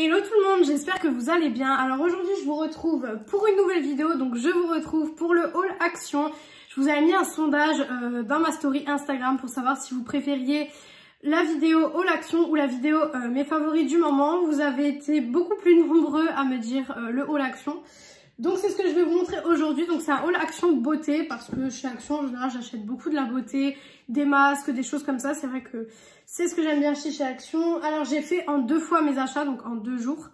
Hello tout le monde, j'espère que vous allez bien. Alors aujourd'hui je vous retrouve pour une nouvelle vidéo, donc je vous retrouve pour le haul action. Je vous avais mis un sondage dans ma story Instagram pour savoir si vous préfériez la vidéo haul action ou la vidéo mes favoris du moment. Vous avez été beaucoup plus nombreux à me dire le haul action. Donc c'est ce que je vais vous montrer aujourd'hui. Donc c'est un haul action beauté parce que chez Action en général j'achète beaucoup de la beauté, des masques, des choses comme ça. C'est vrai que c'est ce que j'aime bien acheter chez Action. Alors j'ai fait en 2 fois mes achats, donc en 2 jours.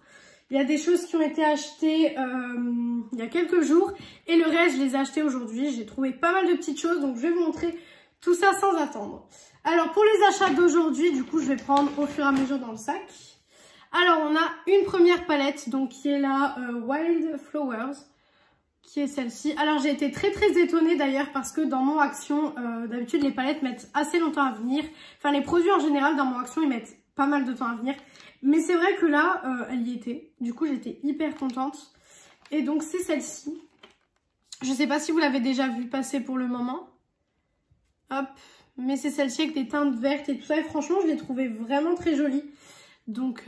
Il y a des choses qui ont été achetées il y a quelques jours et le reste je les ai achetées aujourd'hui. J'ai trouvé pas mal de petites choses, donc je vais vous montrer tout ça sans attendre. Alors pour les achats d'aujourd'hui, du coup je vais prendre au fur et à mesure dans le sac. Alors on a une première palette donc qui est la Wild Flowers, qui est celle-ci. Alors j'ai été très étonnée d'ailleurs parce que dans mon Action, d'habitude les palettes mettent assez longtemps à venir. Enfin les produits en général dans mon Action ils mettent pas mal de temps à venir. Mais c'est vrai que là elle y était. Du coup j'étais hyper contente. Et donc c'est celle-ci. Je sais pas si vous l'avez déjà vu passer pour le moment. Hop. Mais c'est celle-ci avec des teintes vertes et tout ça. Et franchement je l'ai trouvée vraiment très jolie. Donc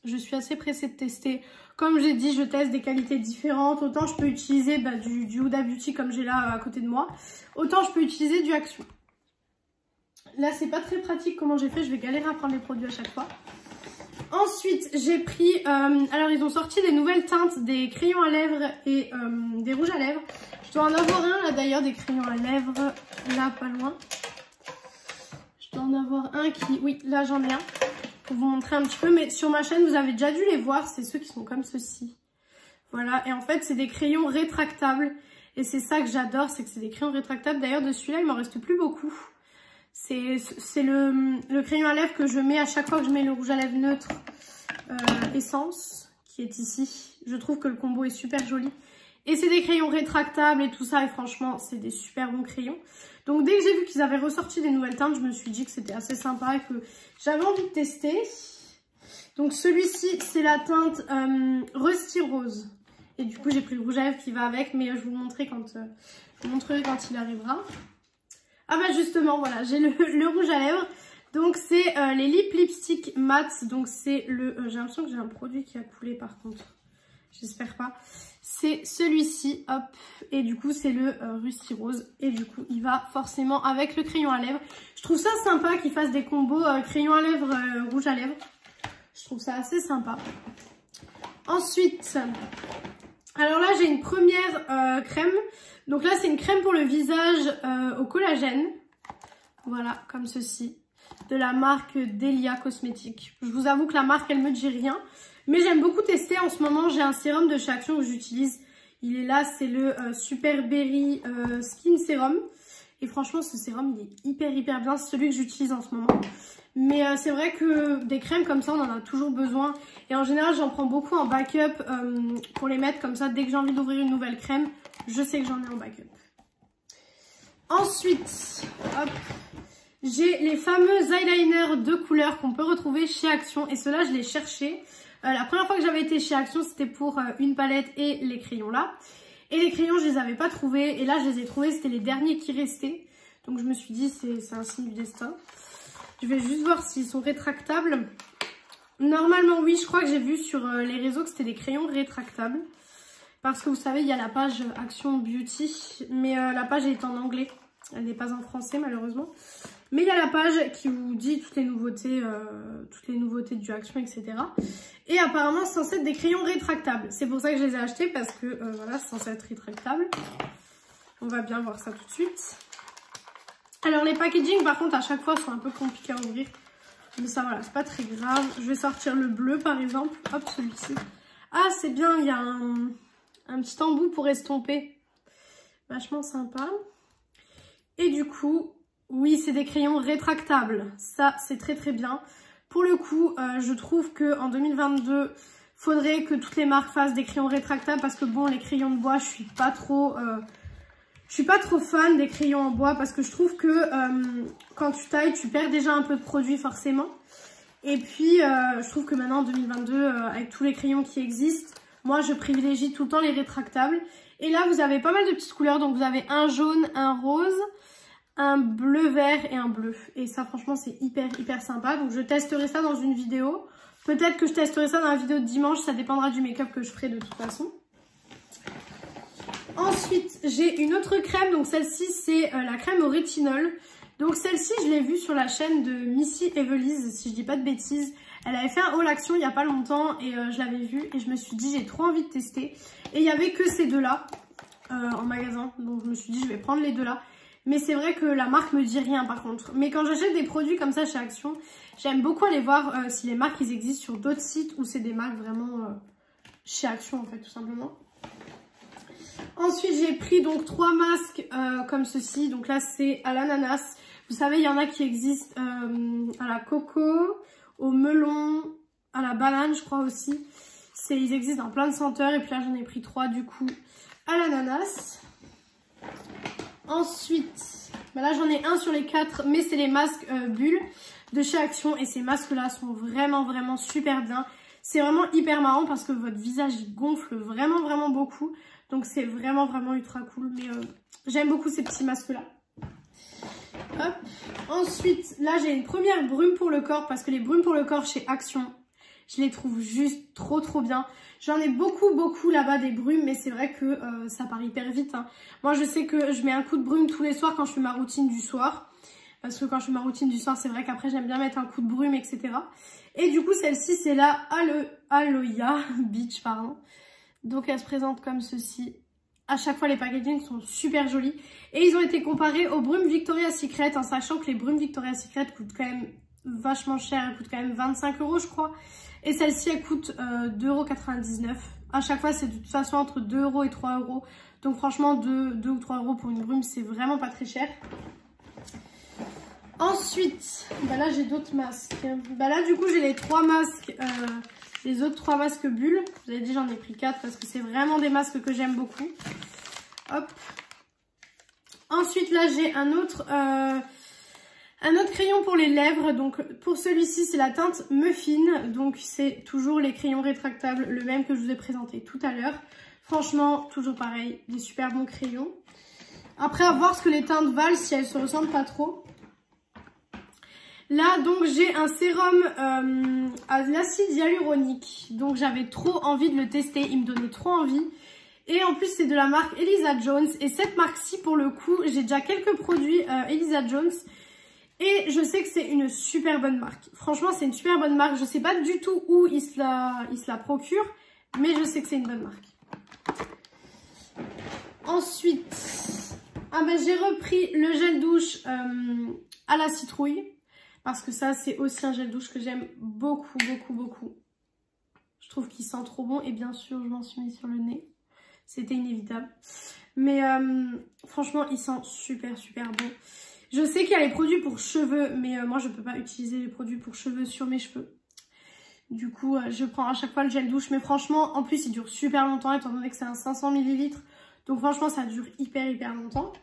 je suis assez pressée de tester. Comme j'ai dit, je teste des qualités différentes. Autant je peux utiliser du Huda Beauty comme j'ai là à côté de moi. Autant je peux utiliser du Action. Là c'est pas très pratique comment j'ai fait. Je vais galérer à prendre les produits à chaque fois. Ensuite j'ai pris... alors ils ont sorti des nouvelles teintes, des crayons à lèvres et des rouges à lèvres. Je dois en avoir un là d'ailleurs, des crayons à lèvres. Là pas loin. Je dois en avoir un qui... Oui là j'en ai un. Pour vous montrer un petit peu, mais sur ma chaîne vous avez déjà dû les voir, c'est ceux qui sont comme ceci. Voilà, et en fait c'est des crayons rétractables et c'est ça que j'adore, c'est que c'est des crayons rétractables. D'ailleurs de celui-là il m'en reste plus beaucoup. C'est le crayon à lèvres que je mets à chaque fois que je mets le rouge à lèvres neutre Essence, qui est ici. Je trouve que le combo est super joli. Et c'est des crayons rétractables et tout ça, et franchement c'est des super bons crayons. Donc dès que j'ai vu qu'ils avaient ressorti des nouvelles teintes, je me suis dit que c'était assez sympa et que j'avais envie de tester. Donc celui-ci c'est la teinte Rusty Rose. Et du coup j'ai pris le rouge à lèvres qui va avec, mais je vous le montrerai quand il arrivera. Ah bah justement voilà, j'ai le rouge à lèvres. Donc c'est les lipstick matte. Donc c'est le... j'ai l'impression que j'ai un produit qui a coulé par contre. J'espère pas. C'est celui-ci, hop, et du coup c'est le Rusty Rose, et du coup il va forcément avec le crayon à lèvres. Je trouve ça sympa qu'ils fassent des combos crayon à lèvres, rouge à lèvres. Je trouve ça assez sympa. Ensuite, alors là j'ai une première crème. Donc là c'est une crème pour le visage au collagène. Voilà, comme ceci. De la marque Delia Cosmetics. Je vous avoue que la marque elle me dit rien. Mais j'aime beaucoup tester. En ce moment, j'ai un sérum de chez Action que j'utilise. Il est là, c'est le Super Berry Skin Serum. Et franchement, ce sérum, il est hyper bien. C'est celui que j'utilise en ce moment. Mais c'est vrai que des crèmes comme ça, on en a toujours besoin. Et en général, j'en prends beaucoup en backup pour les mettre comme ça. Dès que j'ai envie d'ouvrir une nouvelle crème, je sais que j'en ai en backup. Ensuite, hop, j'ai les fameux eyeliners de couleur qu'on peut retrouver chez Action. Et ceux-là, je les cherchais. La première fois que j'avais été chez Action, c'était pour une palette et les crayons là. Et les crayons, je les avais pas trouvés. Et là, je les ai trouvés, c'était les derniers qui restaient. Donc je me suis dit, c'est un signe du destin. Je vais juste voir s'ils sont rétractables. Normalement, oui, je crois que j'ai vu sur les réseaux que c'était des crayons rétractables. Parce que vous savez, il y a la page Action Beauty. Mais la page est en anglais. Elle n'est pas en français, malheureusement. Mais il y a la page qui vous dit toutes les nouveautés du Action, etc. Et apparemment, c'est censé être des crayons rétractables. C'est pour ça que je les ai achetés, parce que voilà, c'est censé être rétractable. On va bien voir ça tout de suite. Alors, les packaging, par contre, à chaque fois, sont un peu compliqués à ouvrir. Mais ça, voilà, c'est pas très grave. Je vais sortir le bleu, par exemple. Hop, celui-ci. Ah, c'est bien, il y a un petit embout pour estomper. Vachement sympa. Et du coup... oui, c'est des crayons rétractables. Ça, c'est très bien. Pour le coup, je trouve qu'en 2022, faudrait que toutes les marques fassent des crayons rétractables parce que bon, les crayons de bois, je suis pas trop fan des crayons en bois parce que je trouve que quand tu tailles, tu perds déjà un peu de produit forcément. Et puis, je trouve que maintenant en 2022, avec tous les crayons qui existent, moi, je privilégie tout le temps les rétractables. Et là, vous avez pas mal de petites couleurs. Donc, vous avez un jaune, un rose, un bleu vert et un bleu. Et ça franchement c'est hyper sympa. Donc je testerai ça dans une vidéo Peut-être que je testerai ça dans la vidéo de dimanche, ça dépendra du make-up que je ferai de toute façon. Ensuite, j'ai une autre crème, donc celle-ci c'est la crème au rétinol. Donc celle-ci, je l'ai vue sur la chaîne de Missy Evelise, si je dis pas de bêtises. Elle avait fait un haul action il y a pas longtemps et je l'avais vue et je me suis dit j'ai trop envie de tester. Et il y avait que ces deux-là en magasin, donc je me suis dit je vais prendre les deux-là. Mais c'est vrai que la marque me dit rien par contre. Mais quand j'achète des produits comme ça chez Action, j'aime beaucoup aller voir si les marques ils existent sur d'autres sites ou c'est des marques vraiment chez Action en fait tout simplement. Ensuite j'ai pris donc 3 masques comme ceci. Donc là c'est à l'ananas. Vous savez il y en a qui existent à la coco, au melon, à la banane je crois aussi. Ils existent dans plein de senteurs et puis là j'en ai pris 3 du coup à l'ananas. Ensuite, bah là j'en ai un sur les 4 mais c'est les masques bulles de chez Action et ces masques là sont vraiment super bien. C'est vraiment hyper marrant parce que votre visage il gonfle vraiment beaucoup. Donc c'est vraiment ultra cool. Mais j'aime beaucoup ces petits masques là. Hop. Ensuite, là j'ai une première brume pour le corps parce que les brumes pour le corps chez Action, je les trouve juste trop bien. J'en ai beaucoup là-bas des brumes, mais c'est vrai que ça part hyper vite. Hein. Moi, je sais que je mets un coup de brume tous les soirs quand je fais ma routine du soir. Parce que quand je fais ma routine du soir, c'est vrai qu'après, j'aime bien mettre un coup de brume, etc. Et du coup, celle-ci, c'est la Aloya Beach, pardon. Donc, elle se présente comme ceci. À chaque fois, les packagings sont super jolis. Et ils ont été comparés aux brumes Victoria's Secret, en sachant que les brumes Victoria's Secret coûtent quand même vachement cher. Elles coûtent quand même 25 € je crois. Et celle-ci, elle coûte 2,99 €. À chaque fois, c'est de toute façon entre 2 € et 3 €. Donc franchement, 2 ou 3 € pour une brume, c'est vraiment pas très cher. Ensuite, bah là, j'ai d'autres masques. Bah là, du coup, j'ai les 3 masques, les autres 3 masques bulles. Vous avez dit, j'en ai pris 4 parce que c'est vraiment des masques que j'aime beaucoup. Hop. Ensuite, là, j'ai un autre crayon pour les lèvres. Donc pour celui-ci c'est la teinte Muffin. Donc c'est toujours les crayons rétractables, le même que je vous ai présenté tout à l'heure. Franchement toujours pareil, des super bons crayons. Après à voir ce que les teintes valent, si elles se ressemblent pas trop. Là donc j'ai un sérum à l'acide hyaluronique. Donc j'avais trop envie de le tester, il me donnait trop envie. Et en plus c'est de la marque Elisa Jones. Et cette marque-ci pour le coup, j'ai déjà quelques produits Elisa Jones. Et je sais que c'est une super bonne marque. Franchement, c'est une super bonne marque. Je sais pas du tout où ils se la procurent, mais je sais que c'est une bonne marque. Ensuite, j'ai repris le gel douche à la citrouille. Parce que ça, c'est aussi un gel douche que j'aime beaucoup. Je trouve qu'il sent trop bon. Et bien sûr, je m'en suis mis sur le nez. C'était inévitable. Mais franchement, il sent super bon. Je sais qu'il y a les produits pour cheveux, mais moi je peux pas utiliser les produits pour cheveux sur mes cheveux. Du coup, je prends à chaque fois le gel douche. Mais franchement, en plus, il dure super longtemps étant donné que c'est un 500 ml. Donc franchement, ça dure hyper longtemps.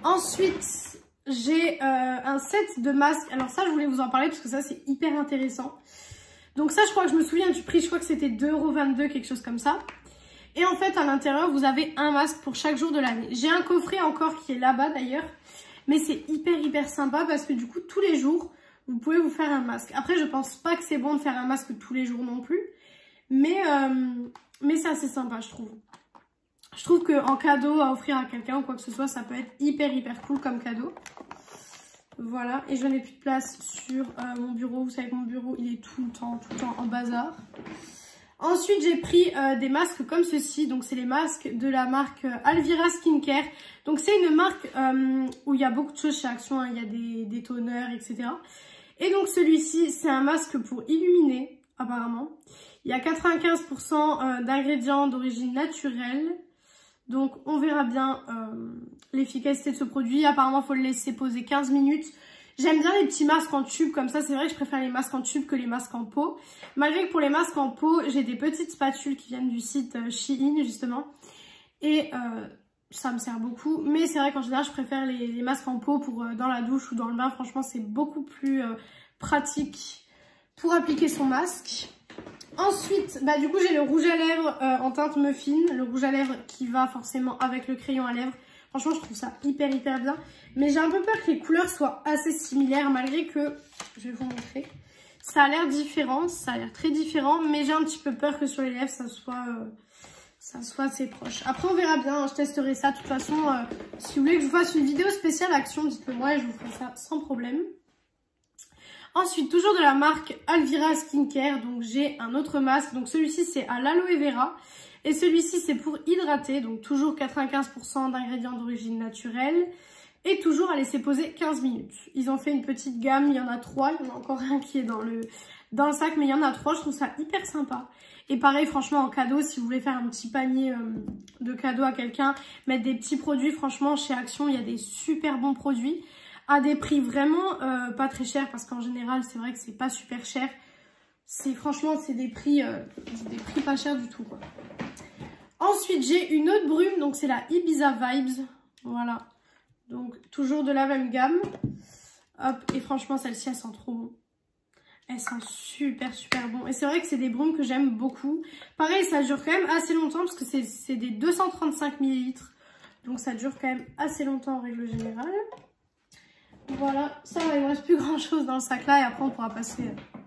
Ensuite, j'ai un set de masques. Alors ça, je voulais vous en parler parce que ça, c'est hyper intéressant. Donc ça, je crois que je me souviens du prix. Je crois que c'était 2,22 €, quelque chose comme ça. Et en fait, à l'intérieur, vous avez un masque pour chaque jour de l'année. J'ai un coffret encore qui est là-bas d'ailleurs. Mais c'est hyper sympa parce que du coup, tous les jours, vous pouvez vous faire un masque. Après, je pense pas que c'est bon de faire un masque tous les jours non plus. Mais c'est assez sympa, je trouve. Je trouve qu'en cadeau à offrir à quelqu'un ou quoi que ce soit, ça peut être hyper cool comme cadeau. Voilà. Et je n'ai plus de place sur mon bureau. Vous savez que mon bureau, il est tout le temps en bazar. Ensuite, j'ai pris des masques comme ceci. Donc, c'est les masques de la marque Alvira Skincare. Donc, c'est une marque où il y a beaucoup de choses chez Action. Hein. Il y a des toners, etc. Et donc, celui-ci, c'est un masque pour illuminer, apparemment. Il y a 95% d'ingrédients d'origine naturelle. Donc, on verra bien l'efficacité de ce produit. Apparemment, il faut le laisser poser 15 minutes. J'aime bien les petits masques en tube comme ça. C'est vrai que je préfère les masques en tube que les masques en pot. Malgré que pour les masques en pot, j'ai des petites spatules qui viennent du site Shein justement. Et ça me sert beaucoup. Mais c'est vrai qu'en général, je préfère les masques en pot pour dans la douche ou dans le bain. Franchement, c'est beaucoup plus pratique pour appliquer son masque. Ensuite, du coup, j'ai le rouge à lèvres en teinte Muffin. Le rouge à lèvres qui va forcément avec le crayon à lèvres. Franchement, je trouve ça hyper bien. Mais j'ai un peu peur que les couleurs soient assez similaires malgré que, je vais vous montrer, Ça a l'air différent, ça a l'air très différent, mais j'ai un petit peu peur que sur les lèvres, ça soit assez proche. Après, on verra bien, hein, je testerai ça. De toute façon, si vous voulez que je vous fasse une vidéo spéciale action, dites-le moi et je vous ferai ça sans problème. Ensuite, toujours de la marque Alvira Skincare, donc j'ai un autre masque. Donc celui-ci, c'est à l'aloe vera. Et celui-ci, c'est pour hydrater, donc toujours 95% d'ingrédients d'origine naturelle. Et toujours à laisser poser 15 minutes. Ils ont fait une petite gamme, il y en a 3. Il y en a encore un qui est dans le sac, mais il y en a 3. Je trouve ça hyper sympa. Et pareil, franchement, en cadeau, si vous voulez faire un petit panier de cadeaux à quelqu'un, mettre des petits produits, franchement, chez Action, il y a des super bons produits. À des prix vraiment pas très chers, parce qu'en général, c'est vrai que c'est pas super cher. Franchement, c'est des prix pas chers du tout, quoi. Ensuite, j'ai une autre brume, donc c'est la Ibiza Vibes. Voilà. Donc, toujours de la même gamme. Hop, et franchement, celle-ci, elle sent trop bon. Elle sent super, super bon. Et c'est vrai que c'est des brumes que j'aime beaucoup. Pareil, ça dure quand même assez longtemps, parce que c'est des 235 ml. Donc, ça dure quand même assez longtemps en règle générale. Voilà, ça va, il ne reste plus grand-chose dans le sac là. Et après, on pourra passer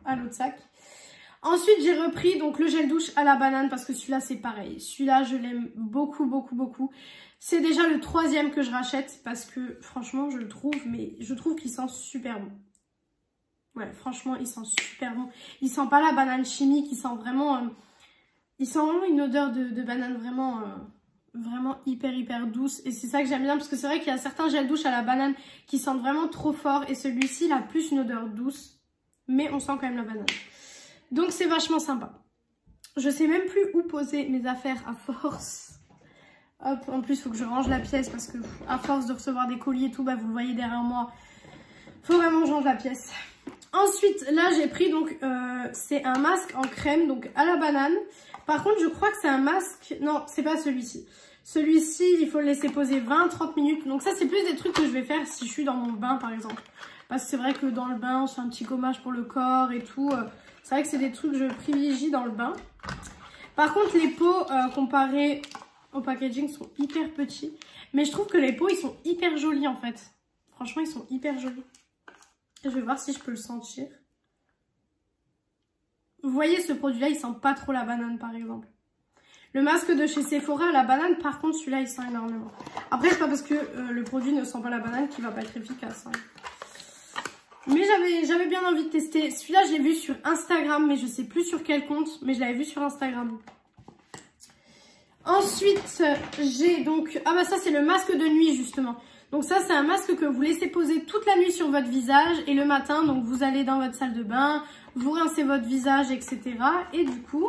à l'autre sac. Ensuite, j'ai repris donc le gel douche à la banane parce que celui-là, c'est pareil. Celui-là, je l'aime beaucoup, beaucoup, beaucoup. C'est déjà le 3e que je rachète parce que franchement, je le trouve, mais je trouve qu'il sent super bon. Ouais, franchement, il sent super bon. Il sent pas la banane chimique, il sent vraiment une odeur de banane vraiment, vraiment hyper, hyper douce. Et c'est ça que j'aime bien parce que c'est vrai qu'il y a certains gels douche à la banane qui sentent vraiment trop fort et celui-ci, il a plus une odeur douce, mais on sent quand même la banane. Donc c'est vachement sympa. Je sais même plus où poser mes affaires à force. Hop, en plus il faut que je range la pièce parce que à force de recevoir des colis et tout, bah vous le voyez derrière moi. Faut vraiment que je range la pièce. Ensuite, là j'ai pris donc c'est un masque en crème donc à la banane. Par contre, je crois que c'est un masque. Non, c'est pas celui-ci. Celui-ci, il faut le laisser poser 20-30 minutes. Donc ça, c'est plus des trucs que je vais faire si je suis dans mon bain par exemple. Parce que c'est vrai que dans le bain, on se fait un petit gommage pour le corps et tout. C'est vrai que c'est des trucs que je privilégie dans le bain. Par contre, les pots, comparés au packaging, sont hyper petits. Mais je trouve que les pots, ils sont hyper jolis, en fait. Franchement, ils sont hyper jolis. Je vais voir si je peux le sentir. Vous voyez, ce produit-là, il sent pas trop la banane, par exemple. Le masque de chez Sephora à la banane, par contre, celui-là, il sent énormément. Après, c'est pas parce que le produit ne sent pas la banane qu'il va pas être efficace, hein. Mais j'avais bien envie de tester. Celui-là, je l'ai vu sur Instagram, mais je sais plus sur quel compte. Mais je l'avais vu sur Instagram. Ensuite, j'ai donc... Ah bah ça, c'est le masque de nuit, justement. Donc ça, c'est un masque que vous laissez poser toute la nuit sur votre visage. Et le matin, donc vous allez dans votre salle de bain, vous rincez votre visage, etc. Et du coup,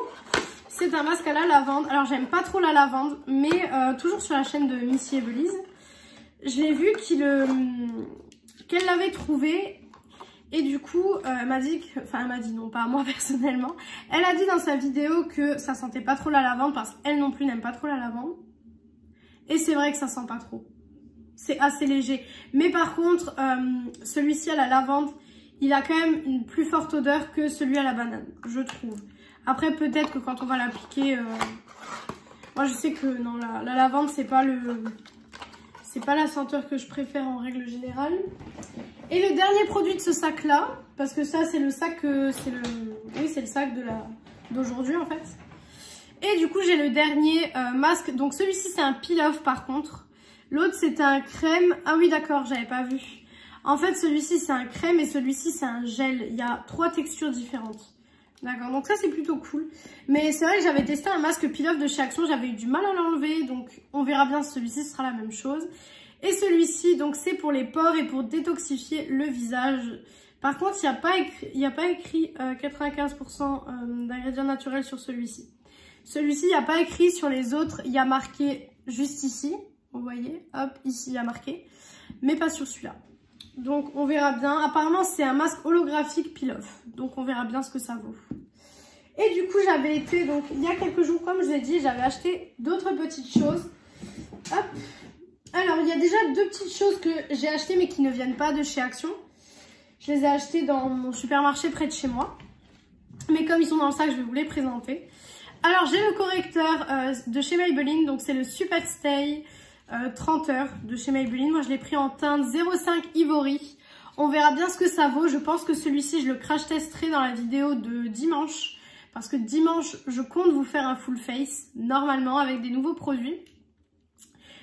c'est un masque à la lavande. Alors, j'aime pas trop la lavande, mais toujours sur la chaîne de Missy Evelise. Je l'ai vu qu'elle l'avait trouvé. Et du coup, elle m'a dit que... Enfin, elle m'a dit non, pas à moi personnellement. Elle a dit dans sa vidéo que ça sentait pas trop la lavande parce qu'elle non plus n'aime pas trop la lavande. Et c'est vrai que ça sent pas trop. C'est assez léger. Mais par contre, celui-ci à la lavande, il a quand même une plus forte odeur que celui à la banane, je trouve. Après, peut-être que quand on va l'appliquer... Moi, je sais que non, la lavande, c'est pas la senteur que je préfère en règle générale. Et le dernier produit de ce sac là, parce que ça c'est le sac, c'est le sac d'aujourd'hui en fait. Et du coup j'ai le dernier masque, donc celui-ci c'est un peel-off par contre. L'autre c'est un crème, ah oui d'accord, j'avais pas vu. En fait celui-ci c'est un crème et celui-ci c'est un gel, il y a 3 textures différentes. D'accord, donc ça c'est plutôt cool. Mais c'est vrai que j'avais testé un masque peel-off de chez Action, j'avais eu du mal à l'enlever, donc on verra bien si celui-ci sera la même chose. Et celui-ci, donc c'est pour les pores et pour détoxifier le visage. Par contre, il n'y a pas écrit 95% d'ingrédients naturels sur celui-ci. Celui-ci, il n'y a pas écrit sur les autres. Il y a marqué juste ici. Vous voyez, hop, ici, il y a marqué. Mais pas sur celui-là. Donc, on verra bien. Apparemment, c'est un masque holographique peel-off. Donc, on verra bien ce que ça vaut. Et du coup, j'avais été, donc, il y a quelques jours, comme je vous ai dit, j'avais acheté d'autres petites choses. Hop. Alors, il y a déjà 2 petites choses que j'ai achetées mais qui ne viennent pas de chez Action. Je les ai achetées dans mon supermarché près de chez moi. Mais comme ils sont dans le sac, je vais vous les présenter. Alors, j'ai le correcteur de chez Maybelline. Donc, c'est le Super Stay 30 heures de chez Maybelline. Moi, je l'ai pris en teinte 05 Ivory. On verra bien ce que ça vaut. Je pense que celui-ci, je le crash testerai dans la vidéo de dimanche. Parce que dimanche, je compte vous faire un full face, normalement, avec des nouveaux produits.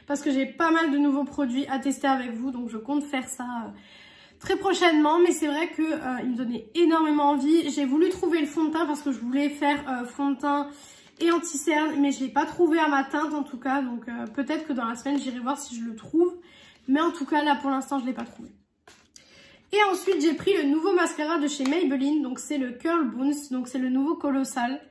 Parce que j'ai pas mal de nouveaux produits à tester avec vous. Donc je compte faire ça très prochainement. Mais c'est vrai que il me donnait énormément envie. J'ai voulu trouver le fond de teint parce que je voulais faire fond de teint et anti-cerne. Mais je ne l'ai pas trouvé à ma teinte en tout cas. Donc peut-être que dans la semaine, j'irai voir si je le trouve. Mais en tout cas, là pour l'instant, je ne l'ai pas trouvé. Et ensuite, j'ai pris le nouveau mascara de chez Maybelline. Donc c'est le Curl Bounce. Donc c'est le nouveau Colossal.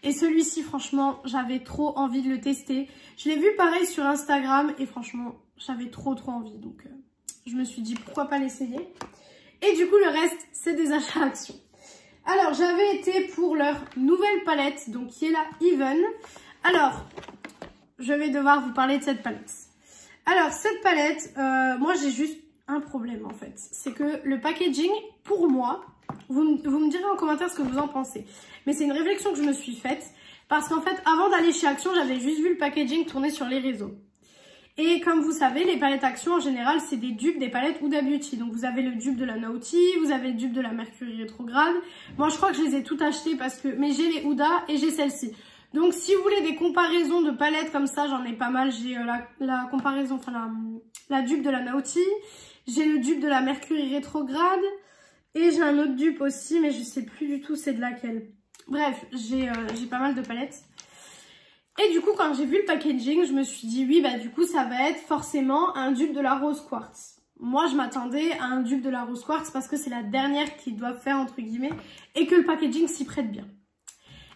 Et celui-ci, franchement, j'avais trop envie de le tester. Je l'ai vu pareil sur Instagram et franchement, j'avais trop envie. Donc, je me suis dit, pourquoi pas l'essayer. Et du coup, le reste, c'est des achats Action. Alors, j'avais été pour leur nouvelle palette, donc qui est la Even. Alors, je vais devoir vous parler de cette palette. Alors, cette palette, moi, j'ai juste un problème, en fait. C'est que le packaging, pour moi... Vous me direz en commentaire ce que vous en pensez. Mais c'est une réflexion que je me suis faite. Parce qu'en fait, avant d'aller chez Action, j'avais juste vu le packaging tourner sur les réseaux. Et comme vous savez, les palettes Action, en général, c'est des dupes des palettes Huda Beauty. Donc vous avez le dupe de la Naughty, vous avez le dupe de la Mercury Retrograde. Moi, je crois que je les ai toutes achetées parce que... Mais j'ai les Huda et j'ai celle-ci. Donc si vous voulez des comparaisons de palettes comme ça, j'en ai pas mal. J'ai la comparaison, enfin la dupe de la Naughty. J'ai le dupe de la Mercury Retrograde. Et j'ai un autre dupe aussi, mais je sais plus du tout c'est de laquelle. Bref, j'ai pas mal de palettes. Et du coup, quand j'ai vu le packaging, je me suis dit, oui, bah du coup, ça va être forcément un dupe de la Rose Quartz. Moi, je m'attendais à un dupe de la Rose Quartz parce que c'est la dernière qu'ils doivent faire, entre guillemets, et que le packaging s'y prête bien.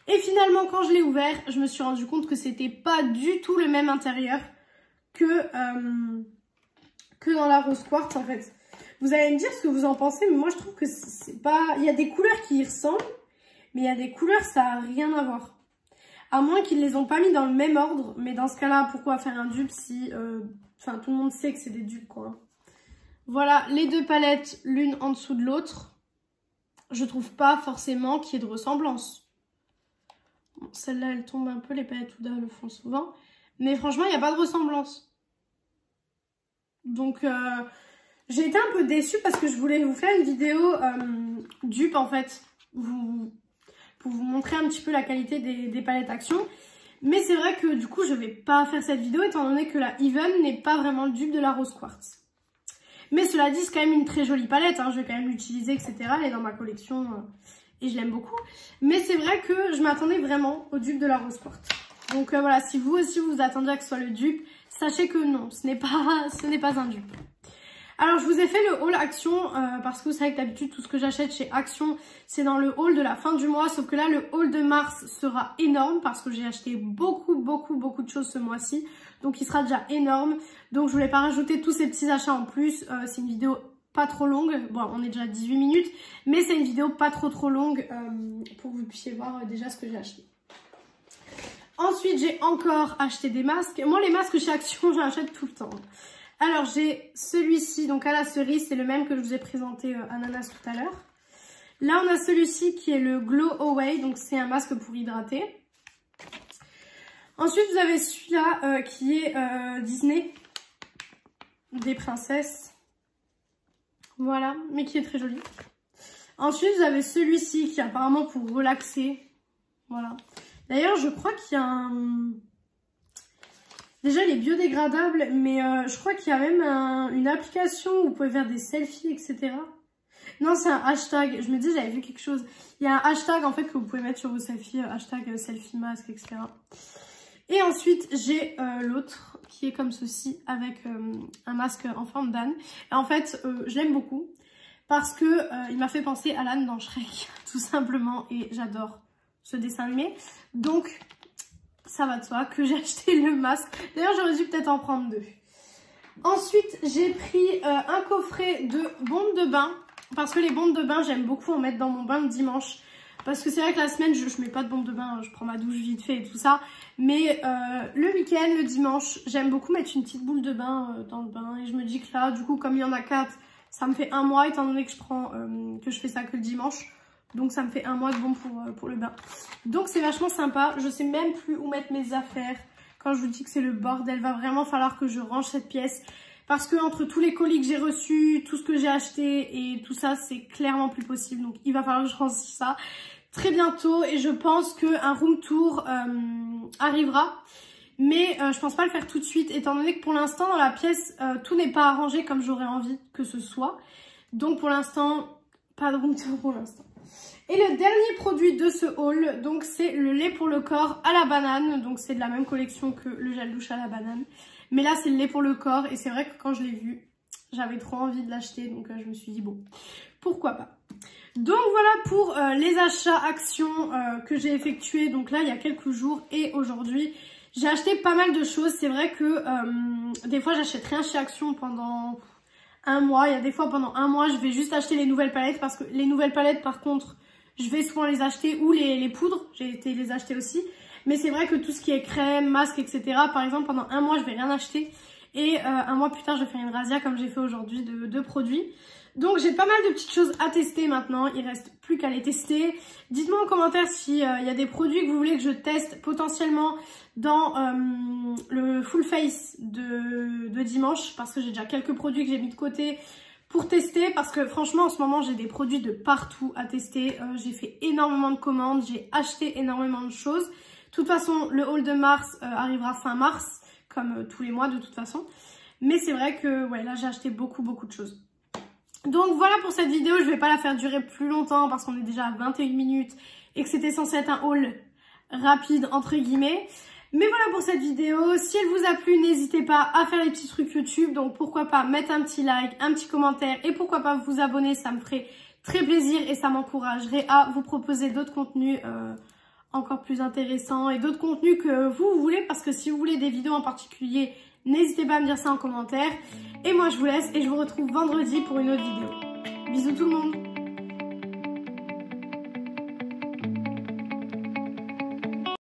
Et finalement, quand je l'ai ouvert, je me suis rendu compte que c'était pas du tout le même intérieur que dans la Rose Quartz, en fait. Vous allez me dire ce que vous en pensez, mais moi je trouve que c'est pas... Il y a des couleurs qui y ressemblent, mais il y a des couleurs, ça n'a rien à voir. À moins qu'ils les ont pas mis dans le même ordre, mais dans ce cas-là, pourquoi faire un dupe si... Enfin, tout le monde sait que c'est des dupes, quoi. Voilà, les deux palettes, l'une en dessous de l'autre. Je trouve pas forcément qu'il y ait de ressemblance. Bon, celle-là, elle tombe un peu, les palettes Huda le font souvent. Mais franchement, il n'y a pas de ressemblance. Donc... j'ai été un peu déçue parce que je voulais vous faire une vidéo dupe en fait, pour vous montrer un petit peu la qualité des palettes Action. Mais c'est vrai que du coup je vais pas faire cette vidéo étant donné que la Even n'est pas vraiment le dupe de la Rose Quartz. Mais cela dit, c'est quand même une très jolie palette, hein, je vais quand même l'utiliser, etc. Elle est dans ma collection et je l'aime beaucoup. Mais c'est vrai que je m'attendais vraiment au dupe de la Rose Quartz. Donc voilà, si vous aussi vous attendez à que ce soit le dupe, sachez que non, ce n'est pas un dupe. Alors, je vous ai fait le haul Action parce que vous savez que d'habitude, tout ce que j'achète chez Action, c'est dans le haul de la fin du mois. Sauf que là, le haul de mars sera énorme parce que j'ai acheté beaucoup de choses ce mois-ci. Donc, il sera déjà énorme. Donc, je voulais pas rajouter tous ces petits achats en plus. C'est une vidéo pas trop longue. Bon, on est déjà à 18 minutes. Mais c'est une vidéo pas trop longue pour que vous puissiez voir déjà ce que j'ai acheté. Ensuite, j'ai encore acheté des masques. Moi, les masques chez Action, j'en achète tout le temps. Alors, j'ai celui-ci, donc à la cerise, c'est le même que je vous ai présenté ananas tout à l'heure. Là, on a celui-ci qui est le Glow Away, donc c'est un masque pour hydrater. Ensuite, vous avez celui-là qui est Disney, des princesses. Voilà, mais qui est très joli. Ensuite, vous avez celui-ci qui est apparemment pour relaxer. Voilà. D'ailleurs, je crois qu'il y a un... Déjà, il est biodégradable, mais je crois qu'il y a même une application où vous pouvez faire des selfies, etc. Non, c'est un hashtag. Je me dis, j'avais vu quelque chose. Il y a un hashtag, en fait, que vous pouvez mettre sur vos selfies. Hashtag selfie masque, etc. Et ensuite, j'ai l'autre qui est comme ceci, avec un masque en forme d'âne. Et en fait, je l'aime beaucoup parce que il m'a fait penser à l'âne dans Shrek, tout simplement. Et j'adore ce dessin animé. Donc... ça va de soi que j'ai acheté le masque. D'ailleurs, j'aurais dû peut-être en prendre deux. Ensuite, j'ai pris un coffret de bombes de bain. Parce que les bombes de bain, j'aime beaucoup en mettre dans mon bain le dimanche. Parce que c'est vrai que la semaine, je mets pas de bombes de bain. Je prends ma douche vite fait et tout ça. Mais le week-end, le dimanche, j'aime beaucoup mettre une petite boule de bain dans le bain. Et je me dis que là, du coup, comme il y en a 4, ça me fait un mois étant donné que je fais ça que le dimanche. Donc ça me fait un mois de bon pour le bain. Donc c'est vachement sympa. Je sais même plus où mettre mes affaires. Quand je vous dis que c'est le bordel, va vraiment falloir que je range cette pièce. Parce que entre tous les colis que j'ai reçus, tout ce que j'ai acheté et tout ça, c'est clairement plus possible. Donc il va falloir que je range ça très bientôt et je pense qu'un room tour arrivera. Mais je pense pas le faire tout de suite étant donné que pour l'instant dans la pièce, tout n'est pas arrangé comme j'aurais envie que ce soit. Donc pour l'instant, pas de room tour pour l'instant. Et le dernier produit de ce haul, donc c'est le lait pour le corps à la banane. Donc c'est de la même collection que le gel douche à la banane. Mais là c'est le lait pour le corps et c'est vrai que quand je l'ai vu, j'avais trop envie de l'acheter. Donc je me suis dit bon, pourquoi pas. Donc voilà pour les achats actions que j'ai effectués. Donc là il y a quelques jours et aujourd'hui. J'ai acheté pas mal de choses. C'est vrai que des fois j'achète rien chez Action pendant un mois. Il y a des fois pendant un mois je vais juste acheter les nouvelles palettes. Parce que les nouvelles palettes par contre je vais souvent les acheter. Ou les poudres, j'ai été les acheter aussi. Mais c'est vrai que tout ce qui est crème, masque, etc. Par exemple pendant un mois je vais rien acheter. Et un mois plus tard je vais faire une razzia comme j'ai fait aujourd'hui de produits. Donc j'ai pas mal de petites choses à tester maintenant, il reste plus qu'à les tester. Dites-moi en commentaire s'il y a des produits que vous voulez que je teste potentiellement dans le full face de dimanche. Parce que j'ai déjà quelques produits que j'ai mis de côté pour tester. Parce que franchement en ce moment j'ai des produits de partout à tester. J'ai fait énormément de commandes, j'ai acheté énormément de choses. De toute façon le haul de mars arrivera fin mars, comme tous les mois de toute façon. Mais c'est vrai que ouais, là j'ai acheté beaucoup de choses. Donc voilà pour cette vidéo, je vais pas la faire durer plus longtemps parce qu'on est déjà à 21 minutes et que c'était censé être un haul rapide entre guillemets. Mais voilà pour cette vidéo, si elle vous a plu, n'hésitez pas à faire les petits trucs YouTube. Donc pourquoi pas mettre un petit like, un petit commentaire et pourquoi pas vous abonner, ça me ferait très plaisir et ça m'encouragerait à vous proposer d'autres contenus encore plus intéressants et d'autres contenus que vous voulez. Parce que si vous voulez des vidéos en particulier, n'hésitez pas à me dire ça en commentaire. Et moi je vous laisse et je vous retrouve vendredi pour une autre vidéo. Bisous tout le monde!